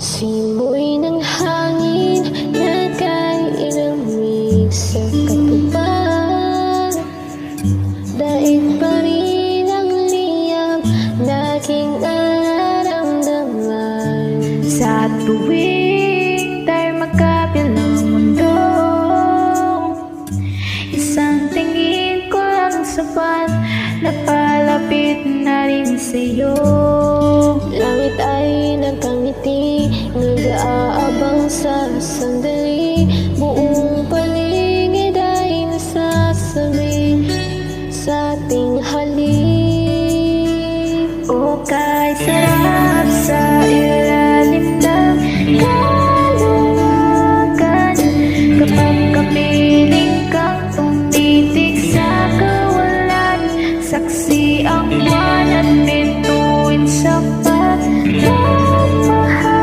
Simoy ng hangin nagkailamig sa katupan. Daig pa rin ang liyab laging nararamdaman. Sa tuwing tayo magkabilang mundo, isang tingin ko lang sapat, napalapit na rin sa'yo. Langit ay nagkangiti, nag-aabang sa sandali. Buong paligid ay nasasabi sa ating halik. O kahit sarap